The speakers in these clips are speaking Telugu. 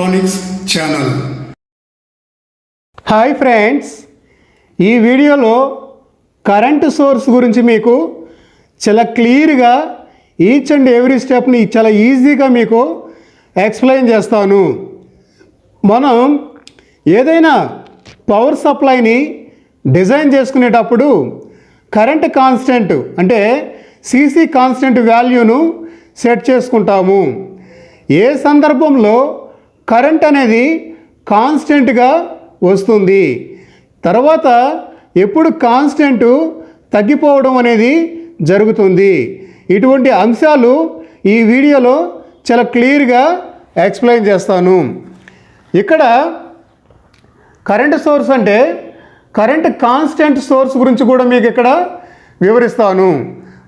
Electronics channel. హాయ్ ఫ్రెండ్స్, ఈ వీడియోలో కరెంటు సోర్స్ గురించి మీకు చాలా క్లియర్గా ఈచ్ అండ్ ఎవ్రీ స్టెప్ని చాలా ఈజీగా మీకు ఎక్స్ప్లెయిన్ చేస్తాను. మనం ఏదైనా పవర్ సప్లైని డిజైన్ చేసుకునేటప్పుడు కరెంట్ కాన్స్టెంట్ అంటే సీసీ కాన్స్టెంట్ వాల్యూను సెట్ చేసుకుంటాము. ఏ సందర్భంలో కరెంట్ అనేది కాన్స్టెంట్గా వస్తుంది, తర్వాత ఎప్పుడు కాన్స్టెంట్ తగ్గిపోవడం అనేది జరుగుతుంది. ఇటువంటి అంశాలు ఈ వీడియోలో చాలా క్లియర్గా ఎక్స్ప్లెయిన్ చేస్తాను. ఇక్కడ కరెంట్ సోర్స్ అంటే కరెంట్ కాన్స్టెంట్ సోర్స్ గురించి కూడా మీకు ఇక్కడ వివరిస్తాను.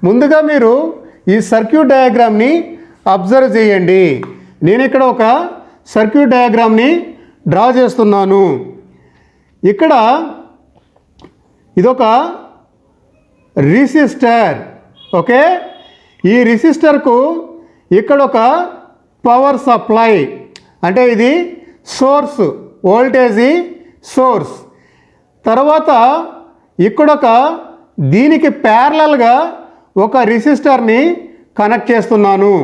ముందుగా మీరు ఈ సర్క్యూట్ డయాగ్రామ్ని అబ్జర్వ్ చేయండి. నేను ఇక్కడ ఒక సర్క్యూట్ డయాగ్రామ్ని డ్రా చేస్తున్నాను. ఇక్కడ ఇదొక రెసిస్టర్. ఓకే, ఈ రెసిస్టర్కు ఇక్కడ ఒక పవర్ సప్లై అంటే ఇది సోర్స్, వోల్టేజీ సోర్స్. తర్వాత ఇక్కడొక దీనికి ప్యారలల్గా ఒక రెసిస్టర్ని కనెక్ట్ చేస్తున్నాను.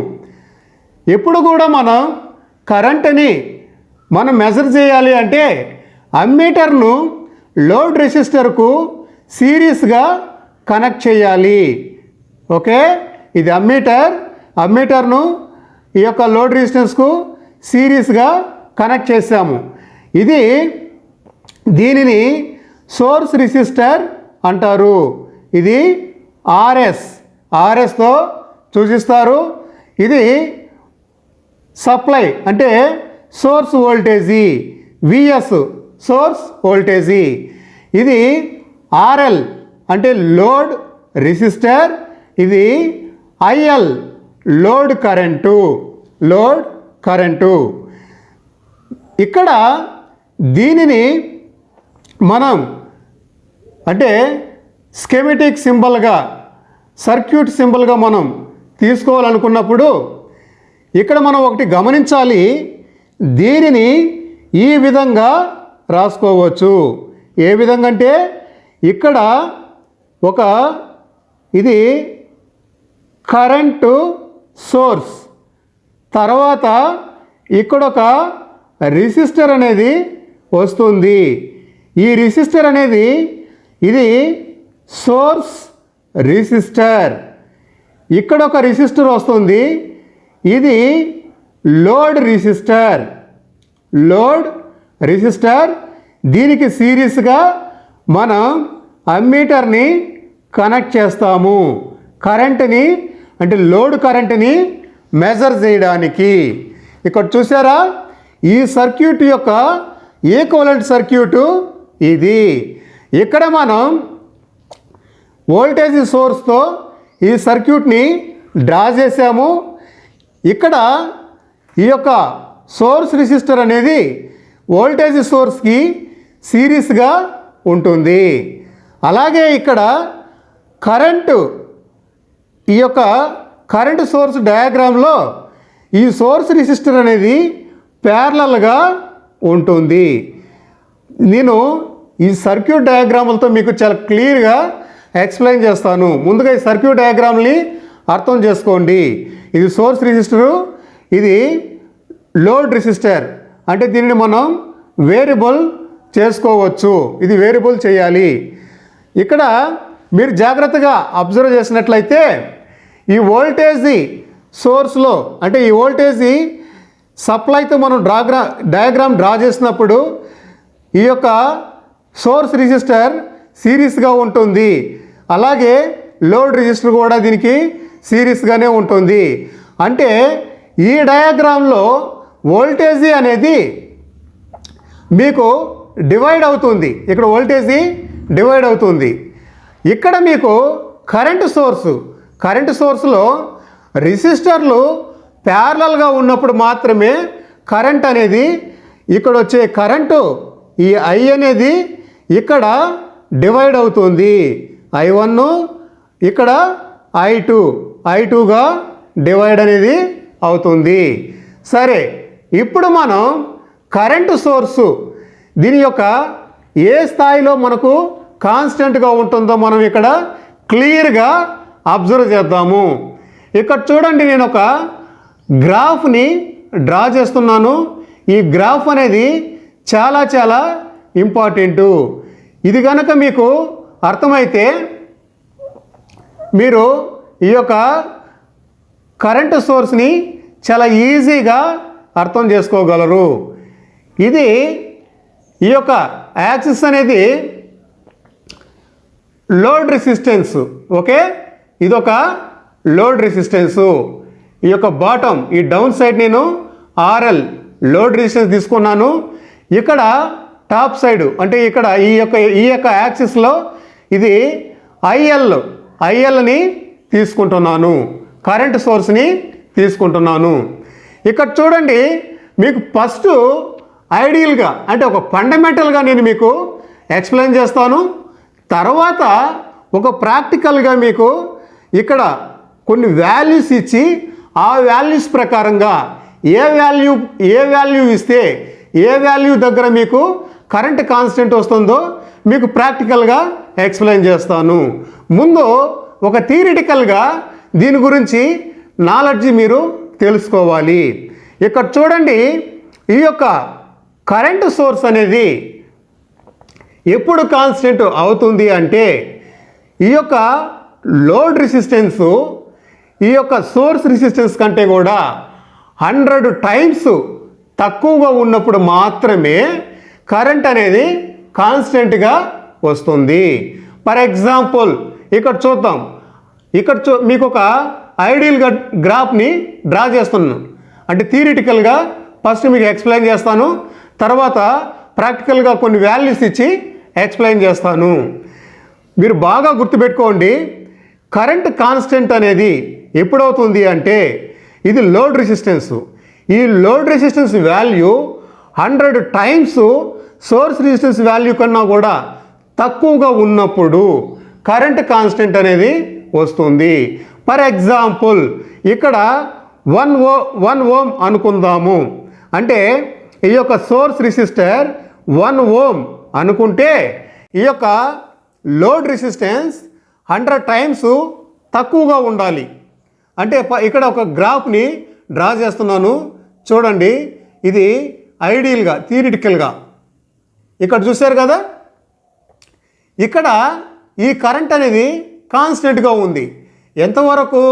ఎప్పుడు కూడా మనం కరెంటుని మెజర్ చేయాలి అంటే అమ్మీటర్ను లోడ్ రెసిస్టర్కు సిరీస్గా కనెక్ట్ చేయాలి. ఓకే, ఇది అమ్మీటర్ను ఈ యొక్క లోడ్ రెసిస్టెన్స్కు సిరీస్గా కనెక్ట్ చేసాము. దీనిని సోర్స్ రెసిస్టర్ అంటారు. ఇది ఆర్ఎస్తో సూచిస్తారు. ఇది సప్లై అంటే source voltage, VS source voltage. ఇది ఆర్ఎల్ అంటే లోడ్ రెసిస్టర్. ఇది ఐఎల్ లోడ్ కరెంటు. ఇక్కడ దీనిని మనం అంటే స్కెమెటిక్ సింబల్గా, సర్క్యూట్ సింబల్గా మనం తీసుకోవాలనుకున్నప్పుడు ఇక్కడ మనం ఒకటి గమనించాలి. దీనిని ఈ విధంగా రాసుకోవచ్చు. ఏ విధంగా అంటే ఇక్కడ ఇది కరెంటు సోర్స్, తర్వాత ఇక్కడ ఒక రెసిస్టర్ అనేది వస్తుంది. ఈ రెసిస్టర్ అనేది ఇది సోర్స్ రెసిస్టర్. ఇక్కడ ఒక రెసిస్టర్ వస్తుంది, ఇది లోడ్ రెసిస్టర్. దీనికి సిరీస్గా మనం అమ్మీటర్ని కనెక్ట్ చేస్తాము, కరెంటుని అంటే లోడ్ కరెంటుని మెజర్ చేయడానికి. ఇక్కడ చూసారా, ఈ సర్క్యూట్ యొక్క ఈక్వలెంట్ సర్క్యూటు ఇది. ఇక్కడ మనం వోల్టేజ్ సోర్స్తో ఈ సర్క్యూట్ని డ్రా చేసాము. ఇక్కడ ఈ యొక్క సోర్స్ రెసిస్టర్ అనేది వోల్టేజ్ సోర్స్కి సిరీస్గా ఉంటుంది. అలాగే ఇక్కడ ఈ యొక్క కరెంటు సోర్స్ డయాగ్రామ్లో ఈ సోర్స్ రెసిస్టర్ అనేది ప్యారలల్గా ఉంటుంది. నేను ఈ సర్క్యూట్ డయాగ్రాములతో మీకు చాలా క్లియర్గా ఎక్స్ప్లెయిన్ చేస్తాను. ముందుగా ఈ సర్క్యూట్ డయాగ్రామ్ని అర్థం చేసుకోండి. ఇది సోర్స్ రెసిస్టరు, ఇది లోడ్ రెసిస్టర్. అంటే దీనిని మనం వేరియబుల్ చేసుకోవచ్చు, ఇది వేరియబుల్ చేయాలి. ఇక్కడ మీరు జాగ్రత్తగా అబ్జర్వ్ చేసినట్లయితే ఈ వోల్టేజీ సోర్స్లో అంటే ఈ వోల్టేజీ సప్లైతో మనం డయాగ్రామ్ డ్రా చేసినప్పుడు ఈ యొక్క సోర్స్ రెసిస్టర్ సిరీస్గా ఉంటుంది. అలాగే లోడ్ రెసిస్టర్ కూడా దీనికి సిరీస్గానే ఉంటుంది. అంటే ఈ డయాగ్రామ్లో వోల్టేజీ అనేది మీకు డివైడ్ అవుతుంది. ఇక్కడ వోల్టేజీ డివైడ్ అవుతుంది. ఇక్కడ మీకు కరెంటు సోర్స్లో రెసిస్టర్లు ప్యారలల్గా ఉన్నప్పుడు మాత్రమే కరెంట్ అనేది ఇక్కడ వచ్చే కరెంటు ఈ ఐ అనేది ఇక్కడ డివైడ్ అవుతుంది. I1 ఇక్కడ I2గా డివైడ్ అనేది అవుతుంది. సరే, ఇప్పుడు మనం కరెంటు సోర్సు దీని యొక్క ఏ స్థాయిలో మనకు కాన్స్టెంట్గా ఉంటుందో మనం ఇక్కడ క్లియర్గా అబ్జర్వ్ చేద్దాము. ఇక్కడ చూడండి, నేను ఒక గ్రాఫ్ని డ్రా చేస్తున్నాను. ఈ గ్రాఫ్ అనేది చాలా చాలా ఇంపార్టెంటు. ఇది కనుక మీకు అర్థమైతే మీరు ఈ యొక్క కరెంటు సోర్స్ని చాలా ఈజీగా అర్థం చేసుకోగలరు. ఇది ఈ యొక్క యాక్సిస్ అనేది లోడ్ రెసిస్టెన్స్. ఓకే, ఇదొక లోడ్ రెసిస్టెన్సు. ఈ యొక్క బాటమ్, ఈ డౌన్ సైడ్ నేను ఆర్ఎల్ లోడ్ రెసిస్టెన్స్ తీసుకున్నాను. ఇక్కడ టాప్ సైడ్ అంటే ఇక్కడ ఈ యొక్క యాక్సిస్లో ఇది ఐఎల్ని తీసుకుంటున్నాను, కరెంట్ సోర్స్ని తీసుకుంటున్నాను. ఇక్కడ చూడండి, మీకు ఫస్ట్ ఐడియల్గా అంటే ఒక ఫండమెంటల్గా నేను మీకు ఎక్స్ప్లెయిన్ చేస్తాను. తర్వాత ఒక ప్రాక్టికల్గా మీకు ఇక్కడ కొన్ని వాల్యూస్ ఇచ్చి ఆ వాల్యూస్ ప్రకారంగా ఏ వాల్యూ ఇస్తే ఏ వాల్యూ దగ్గర మీకు కరెంట్ కాన్స్టెంట్ వస్తుందో మీకు ప్రాక్టికల్గా ఎక్స్ప్లెయిన్ చేస్తాను. ముందు ఒక థియరిటికల్గా దీని గురించి నాలెడ్జ్ మీరు తెలుసుకోవాలి. ఇక్కడ చూడండి, ఈ యొక్క కరెంటు సోర్స్ అనేది ఎప్పుడు కాన్స్టెంట్ అవుతుంది అంటే ఈ యొక్క లోడ్ రెసిస్టెన్సు ఈ యొక్క సోర్స్ రెసిస్టెన్స్ కంటే కూడా 100 టైమ్స్ తక్కువగా ఉన్నప్పుడు మాత్రమే కరెంట్ అనేది కాన్స్టెంట్గా వస్తుంది. ఫర్ ఎగ్జాంపుల్ ఇక్కడ చూద్దాం. ఇక్కడ మీకు ఒక ఐడియల్గా గ్రాఫ్ని డ్రా చేస్తున్నాను. అంటే థియరిటికల్గా ఫస్ట్ మీకు ఎక్స్ప్లెయిన్ చేస్తాను, తర్వాత ప్రాక్టికల్గా కొన్ని వాల్యూస్ ఇచ్చి ఎక్స్ప్లెయిన్ చేస్తాను. మీరు బాగా గుర్తుపెట్టుకోండి, కరెంట్ కాన్స్టెంట్ అనేది ఎప్పుడవుతుంది అంటే ఇది లోడ్ రెసిస్టెన్స్. ఈ load resistance value 100 times source resistance value కన్నా కూడా తక్కువగా ఉన్నప్పుడు కరెంట్ కాన్స్టెంట్ అనేది వస్తుంది. ఫర్ ఎగ్జాంపుల్ ఇక్కడ 1 ఓం అనుకుందాము. అంటే ఈ యొక్క సోర్స్ రెసిస్టర్ 1 ఓం అనుకుంటే ఈ యొక్క లోడ్ రెసిస్టెన్స్ 100 టైమ్స్ తక్కువగా ఉండాలి. అంటే ఇక్కడ ఒక గ్రాఫ్ని డ్రా చేస్తున్నాను చూడండి. ఇది ఐడియల్గా థియరిటికల్గా ఇక్కడ చూశారు కదా, ఇక్కడ ఈ కరెంట్ అనేది కాన్స్టెంట్గా ఉంది. ఎంతవరకు?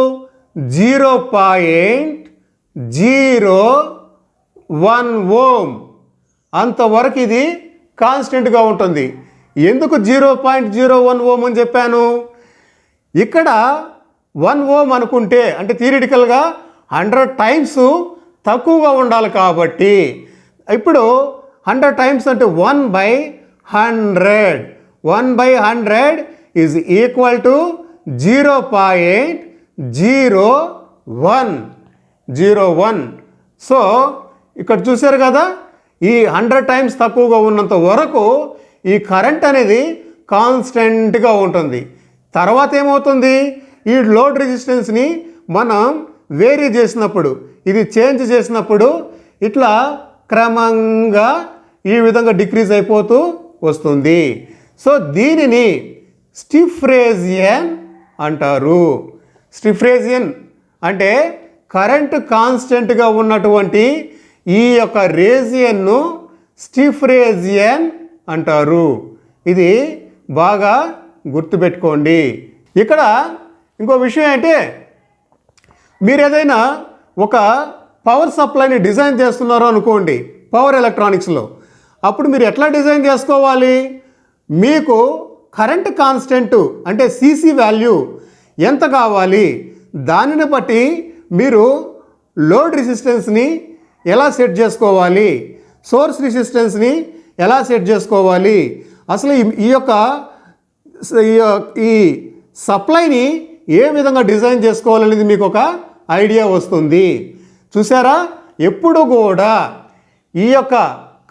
0.01 ఓం అంతవరకు ఇది కాన్స్టెంట్గా ఉంటుంది. ఎందుకు 0.01 ఓం అని చెప్పాను? ఇక్కడ 1 ఓం అనుకుంటే అంటే థియరిటికల్గా 100 టైమ్స్ తక్కువగా ఉండాలి. కాబట్టి ఇప్పుడు 100 టైమ్స్ అంటే 1/100 ఈజ్ ఈక్వల్ టు 0.01. సో ఇక్కడ చూశారు కదా, ఈ 100 టైమ్స్ తక్కువగా ఉన్నంత వరకు ఈ కరెంట్ అనేది కాన్స్టెంట్గా ఉంటుంది. తర్వాత ఏమవుతుంది? ఈ లోడ్ రెసిస్టెన్స్ని మనం వేరీ చేసినప్పుడు, ఇది చేంజ్ చేసినప్పుడు ఇట్లా క్రమంగా ఈ విధంగా డిక్రీజ్ అయిపోతూ వస్తుంది. సో దీనిని స్టిఫ్ రేజియన్ అంటారు. స్టిఫ్ రేజియన్ అంటే కరెంటు కాన్స్టెంట్గా ఉన్నటువంటి ఈ యొక్క రేజియన్ను స్టిఫ్ రేజియన్ అంటారు. ఇది బాగా గుర్తుపెట్టుకోండి. ఇక్కడ ఇంకో విషయం అంటే, మీరు ఏదైనా ఒక పవర్ సప్లైని డిజైన్ చేస్తున్నారు అనుకోండి పవర్ ఎలక్ట్రానిక్స్లో, అప్పుడు మీరు ఎట్లా డిజైన్ చేసుకోవాలి? మీకు కరెంట్ కాన్స్టెంట్ అంటే సీసీ వాల్యూ ఎంత కావాలి, దానిని బట్టి మీరు లోడ్ రెసిస్టెన్స్ని ఎలా సెట్ చేసుకోవాలి, సోర్స్ రెసిస్టెన్స్ని ఎలా సెట్ చేసుకోవాలి, అసలు ఈ యొక్క ఈ సప్లైని ఏ విధంగా డిజైన్ చేసుకోవాలనేది మీకు ఒక ఐడియా వస్తుంది. చూసారా, ఎప్పుడు కూడా ఈ యొక్క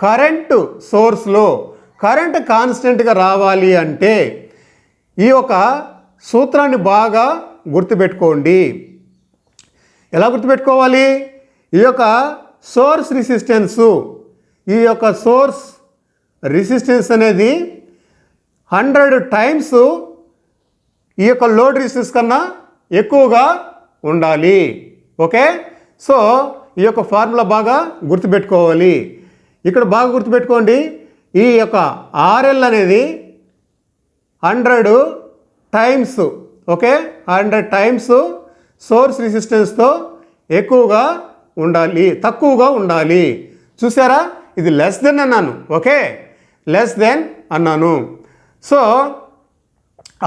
కరెంటు సోర్స్లో కరెంట్ కాన్స్టెంట్గా రావాలి అంటే ఈ యొక్క సూత్రాన్ని బాగా గుర్తుపెట్టుకోండి. ఎలా గుర్తుపెట్టుకోవాలి? ఈ యొక్క సోర్స్ రెసిస్టెన్సు ఈ యొక్క సోర్స్ రెసిస్టెన్స్ అనేది 100 టైమ్స్ ఈ యొక్క లోడ్ రెసిస్టెన్స్ కన్నా ఎక్కువగా ఉండాలి. ఓకే, సో ఈ యొక్క ఫార్ములా బాగా గుర్తుపెట్టుకోవాలి. ఇక్కడ బాగా గుర్తుపెట్టుకోండి, ఈ యొక్క ఆర్ఎల్ అనేది 100 టైమ్స్, ఓకే, 100 టైమ్స్ సోర్స్ రెసిస్టెన్స్తో ఎక్కువగా ఉండాలి, తక్కువగా ఉండాలి. చూసారా, ఇది లెస్ దెన్ అన్నాను. ఓకే, లెస్ దెన్ అన్నాను. So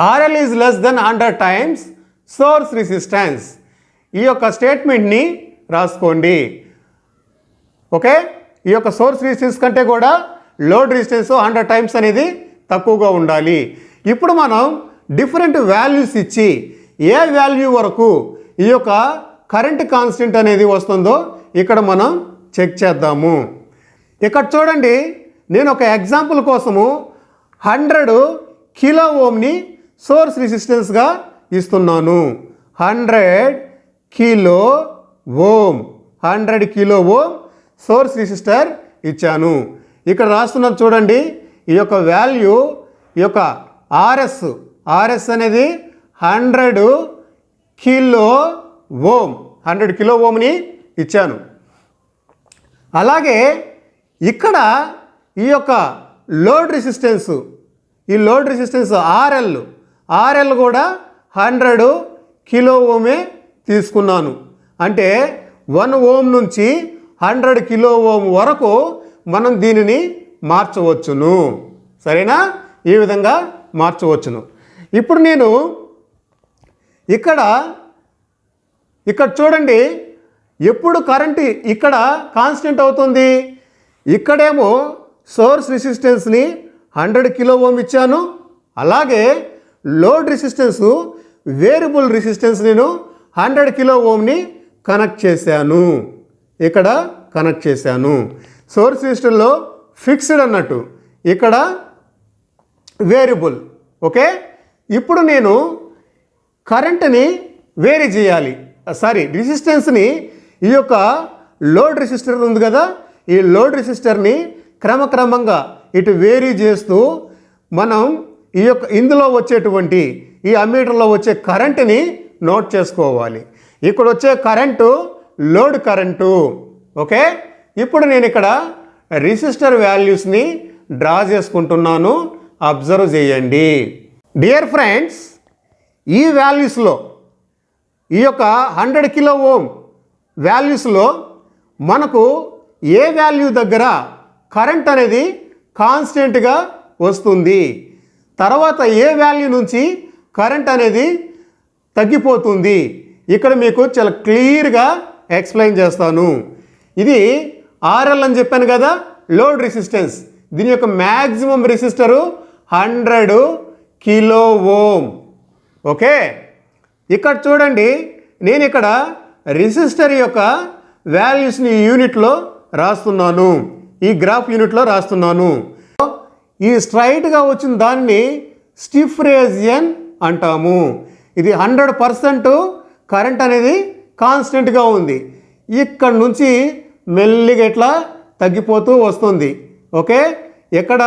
RL is less than 100 times source resistance. ఈ యొక్క స్టేట్మెంట్ని రాసుకోండి. ఓకే, ఈ యొక్క సోర్స్ రెసిస్టెన్స్ కంటే కూడా లోడ్ రెసిస్టెన్స్ 100 టైమ్స్ అనేది తక్కువగా ఉండాలి. ఇప్పుడు మనం డిఫరెంట్ వాల్యూస్ ఇచ్చి ఏ వాల్యూ వరకు ఈ యొక్క కరెంట్ కాన్స్టెంట్ అనేది వస్తుందో ఇక్కడ మనం చెక్ చేద్దాము. ఇక్కడ చూడండి, నేను ఒక ఎగ్జాంపుల్ కోసము 100 కిలో ఓమ్ని సోర్స్ రెసిస్టెన్స్గా ఇస్తున్నాను. 100 kilo ohm, 100 kilo ohm source resistor ఇచ్చాను. ఇక్కడ రాస్తున్నాను చూడండి, ఈ యొక్క వాల్యూ, ఈ యొక్క ఆర్ఎస్ అనేది 100 కిలో ఓమ్, 100 కిలో ఓమ్ని ఇచ్చాను. అలాగే ఇక్కడ ఈ యొక్క లోడ్ రెసిస్టెన్స్, ఈ లోడ్ రెసిస్టెన్స్ ఆర్ఎల్ కూడా 100 కిలో ఓమే తీసుకున్నాను. అంటే 1 ఓమ్ నుంచి 100 కిలో ఓమ్ వరకు మనం దీనిని మార్చవచ్చును. సరేనా, ఈ విధంగా మార్చవచ్చును. ఇప్పుడు నేను ఇక్కడ చూడండి, ఎప్పుడు కరెంట్ ఇక్కడ కాన్స్టెంట్ అవుతుంది. ఇక్కడేమో సోర్స్ రెసిస్టెన్స్ని 100 కిలో ఓమ్ ఇచ్చాను. అలాగే లోడ్ రెసిస్టెన్స్, వేరియబుల్ రెసిస్టెన్స్ నేను 100 కిలో ఓమ్ని కనెక్ట్ చేశాను. ఇక్కడ కనెక్ట్ చేశాను. సోర్స్ రెసిస్టర్లో ఫిక్స్డ్ అన్నట్టు, ఇక్కడ వేరియబుల్. ఓకే, ఇప్పుడు నేను కరెంట్ని వేరీ చేయాలి. రెసిస్టెన్స్ని, ఈ యొక్క లోడ్ రెసిస్టర్ ఉంది కదా, ఈ లోడ్ రెసిస్టర్ని క్రమక్రమంగా ఇటు వేరీ చేస్తూ మనం ఈ యొక్క ఇందులో వచ్చేటువంటి ఈ అమ్మీటర్లో వచ్చే కరెంటుని నోట్ చేసుకోవాలి. ఇక్కడ వచ్చే కరెంటు లోడ్ కరెంటు. ఓకే, ఇప్పుడు నేను ఇక్కడ రెసిస్టర్ వాల్యూస్ని డ్రా చేసుకుంటున్నాను. అబ్జర్వ్ చేయండి. డియర్ ఫ్రెండ్స్, ఈ వాల్యూస్లో, ఈ యొక్క 100 కిలో ఓమ్ వాల్యూస్లో మనకు ఏ వాల్యూ దగ్గర కరెంట్ అనేది కాన్స్టెంట్గా వస్తుంది, తర్వాత ఏ వాల్యూ నుంచి కరెంట్ అనేది తగ్గిపోతుంది, ఇక్కడ మీకు చాలా క్లియర్గా ఎక్స్ప్లెయిన్ చేస్తాను. ఇది ఆర్ఎల్ అని చెప్పాను కదా, లోడ్ రెసిస్టెన్స్. దీని యొక్క maximum resistor 100 kilo ohm. Okay, ఇక్కడ చూడండి, నేను ఇక్కడ రెసిస్టర్ యొక్క వాల్యూస్ని ఈ యూనిట్లో రాస్తున్నాను, ఈ గ్రాఫ్ యూనిట్లో రాస్తున్నాను. ఈ స్ట్రైట్గా వచ్చిన దాన్ని స్టిఫ్ రీజియన్ అంటాము. ఇది 100% కరెంట్ అనేది కాన్స్టెంట్గా ఉంది. ఇక్కడ నుంచి మెల్లిగా ఇట్లా తగ్గిపోతూ వస్తుంది. ఓకే, ఎక్కడ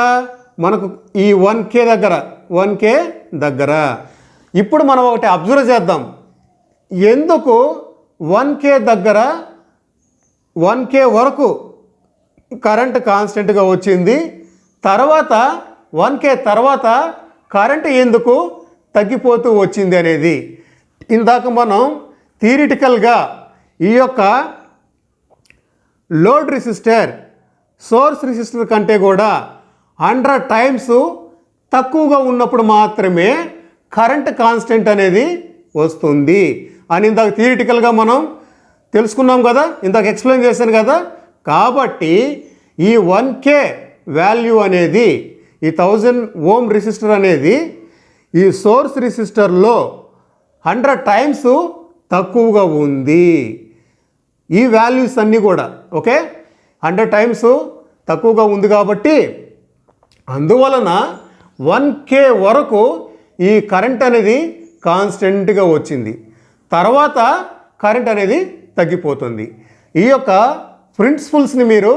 మనకు ఈ 1K దగ్గర. ఇప్పుడు మనం ఒకటి అబ్జర్వ్ చేద్దాం, ఎందుకు 1K దగ్గర 1K వరకు కరెంట్ కాన్స్టెంట్గా వచ్చింది, తర్వాత 1K తర్వాత కరెంట్ ఎందుకు తగ్గిపోతూ వచ్చింది అనేది. ఇందాక మనం థియరిటికల్గా ఈ యొక్క లోడ్ రెసిస్టర్ సోర్స్ రెసిస్టర్ కంటే కూడా 100 టైమ్స్ తక్కువగా ఉన్నప్పుడు మాత్రమే కరెంట్ కాన్స్టెంట్ అనేది వస్తుంది అని ఇందాక థియరిటికల్గా మనం తెలుసుకున్నాం కదా, ఇందాక ఎక్స్ప్లెయిన్ చేశాను కదా. కాబట్టి ఈ 1K వాల్యూ అనేది, ఈ 1000 ఓమ్ రెసిస్టర్ అనేది ఈ సోర్స్ రెసిస్టర్లో 100 టైమ్స్ తక్కువగా ఉంది. ఈ వాల్యూస్ అన్నీ కూడా ఓకే 100 టైమ్స్ తక్కువగా ఉంది కాబట్టి అందువలన 1K వరకు ఈ కరెంట్ అనేది కాన్స్టెంట్గా వచ్చింది, తర్వాత కరెంట్ అనేది తగ్గిపోతుంది. ఈ యొక్క ప్రిన్సిపల్స్ని మీరు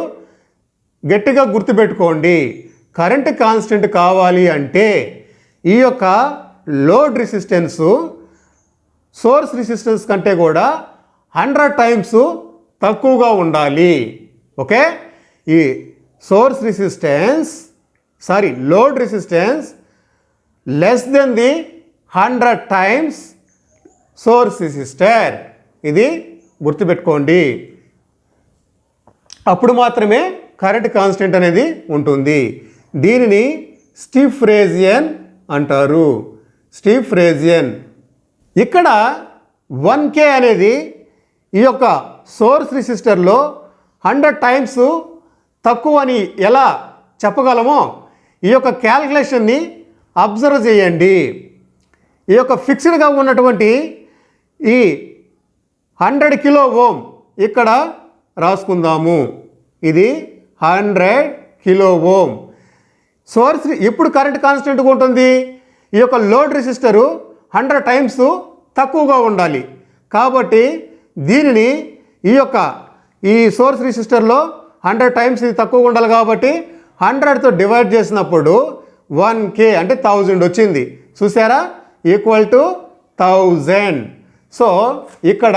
గట్టిగా గుర్తుపెట్టుకోండి. కరెంట్ కాన్స్టెంట్ కావాలి అంటే ఈ యొక్క లోడ్ రెసిస్టెన్సు సోర్స్ రెసిస్టెన్స్ కంటే కూడా 100 టైమ్స్ తక్కువగా ఉండాలి. ఓకే, ఈ load resistance less than the 100 times source resistor. ఇది గుర్తుపెట్టుకోండి. అప్పుడు మాత్రమే కరెంట్ కాన్స్టెంట్ అనేది ఉంటుంది. దీనిని స్టిఫ్ రేజియన్ అంటారు. Stiff region. ఇక్కడ 1K అనేది ఈ యొక్క సోర్స్ రెసిస్టర్లో 100 టైమ్స్ తక్కువ అని ఎలా చెప్పగలమో ఈ యొక్క క్యాల్కులేషన్ని అబ్జర్వ్ చేయండి. ఈ యొక్క ఫిక్స్డ్గా ఉన్నటువంటి ఈ 100 కిలో ఓం ఇక్కడ రాసుకుందాము. ఇది 100 కిలో ఓం. సోర్స్ ఎప్పుడు కరెంట్ కాన్స్టెంట్గా ఉంటుంది? ఈ యొక్క లోడ్ రెసిస్టరు 100 టైమ్స్ తక్కువగా ఉండాలి. కాబట్టి దీనిని ఈ సోర్స్ రెసిస్టర్లో 100 టైమ్స్ ఇది తక్కువగా ఉండాలి కాబట్టి 100తో డివైడ్ చేసినప్పుడు 1K అంటే 1000 వచ్చింది. చూసారా? Equal to 1000. సో ఇక్కడ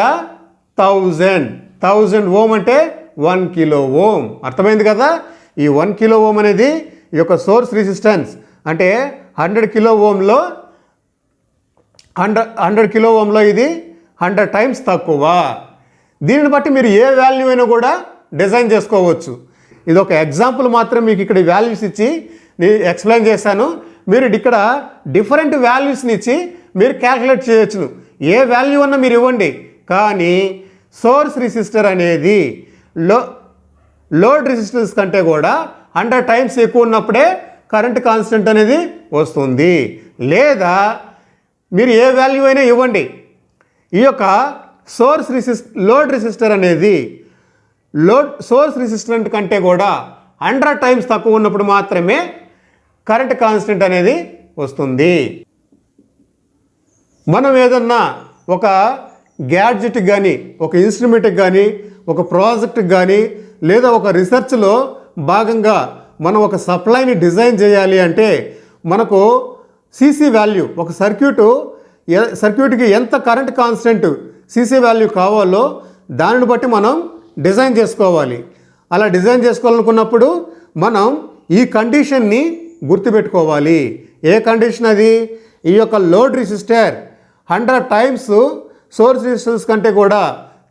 1000 ఓం అంటే 1 కిలో ఓం. అర్థమైంది కదా? ఈ 1 కిలో ఓం అనేది ఈ యొక్క సోర్స్ రెసిస్టెన్స్ అంటే 100 కిలో ఓంలో 100 కిలో ఓంలో ఇది 100 టైమ్స్ తక్కువ. దీనిని బట్టి మీరు ఏ వాల్యూ అయినా కూడా డిజైన్ చేసుకోవచ్చు. ఇది ఒక ఎగ్జాంపుల్ మాత్రం మీకు ఇక్కడ వాల్యూస్ ఇచ్చి నేను ఎక్స్ప్లెయిన్ చేశాను. మీరు ఇక్కడ డిఫరెంట్ వాల్యూస్ని ఇచ్చి మీరు క్యాల్కులేట్ చేయొచ్చును. ఏ వాల్యూ అన్నా మీరు ఇవ్వండి. కానీ సోర్స్ రెసిస్టర్ అనేది లోడ్ రెసిస్టెన్స్ కంటే కూడా 100 టైమ్స్ ఎక్కువ ఉన్నప్పుడే కరెంట్ కాన్స్టెంట్ అనేది వస్తుంది. లేదా మీరు ఏ వాల్యూ అయినా ఇవ్వండి. ఈ యొక్క లోడ్ రెసిస్టర్ అనేది సోర్స్ రెసిస్టెంట్ కంటే కూడా 100 టైమ్స్ తక్కువ ఉన్నప్పుడు మాత్రమే కరెంట్ కాన్స్టెంట్ అనేది వస్తుంది. మనం ఏదన్నా ఒక గ్యాడ్జెట్కి కానీ, ఒక ఇన్స్ట్రుమెంట్కి కానీ, ఒక ప్రాజెక్ట్కి కానీ, లేదా ఒక రీసెర్చ్లో భాగంగా మనం ఒక సప్లైని డిజైన్ చేయాలి అంటే మనకు సీసీ వాల్యూ, ఒక సర్క్యూట్కి ఎంత కరెంట్ కాన్స్టెంట్ సీసీ వాల్యూ కావాలో దానిని బట్టి మనం డిజైన్ చేసుకోవాలి. అలా డిజైన్ చేసుకోవాలనుకున్నప్పుడు మనం ఈ కండిషన్ని గుర్తుపెట్టుకోవాలి. ఏ కండిషన్ అది? ఈ యొక్క load resistor 100 times source resistance కంటే కూడా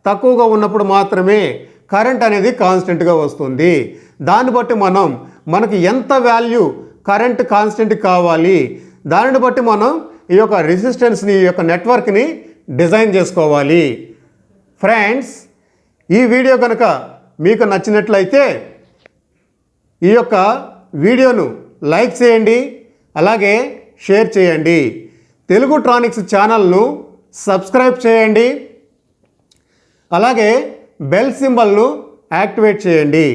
తక్కువగా ఉన్నప్పుడు మాత్రమే కరెంట్ అనేది కాన్స్టెంట్గా వస్తుంది. దాన్ని బట్టి మనకి ఎంత వాల్యూ కరెంట్ కాన్స్టెంట్ కావాలి దానిని బట్టి మనం ఈ యొక్క రెసిస్టెన్స్ని, ఈ యొక్క నెట్వర్క్ని డిజైన్ చేసుకోవాలి. ఫ్రెండ్స్, ఈ వీడియో కనుక మీకు నచ్చినట్లయితే ఈ యొక్క వీడియోను లైక్ చేయండి, అలాగే షేర్ చేయండి. తెలుగు ట్రానిక్స్ ఛానల్ను సబ్స్క్రైబ్ చేయండి, అలాగే బెల్ సింబల్ను యాక్టివేట్ చేయండి.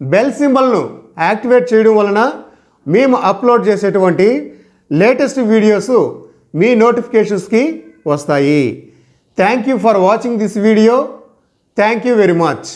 బెల్ సింబల్ను యాక్టివేట్ చేయడం వలన మేము అప్లోడ్ చేసేటువంటి లేటెస్ట్ వీడియోస్ మీ నోటిఫికేషన్స్కి వస్తాయి. Thank you for watching this video. Thank you very much.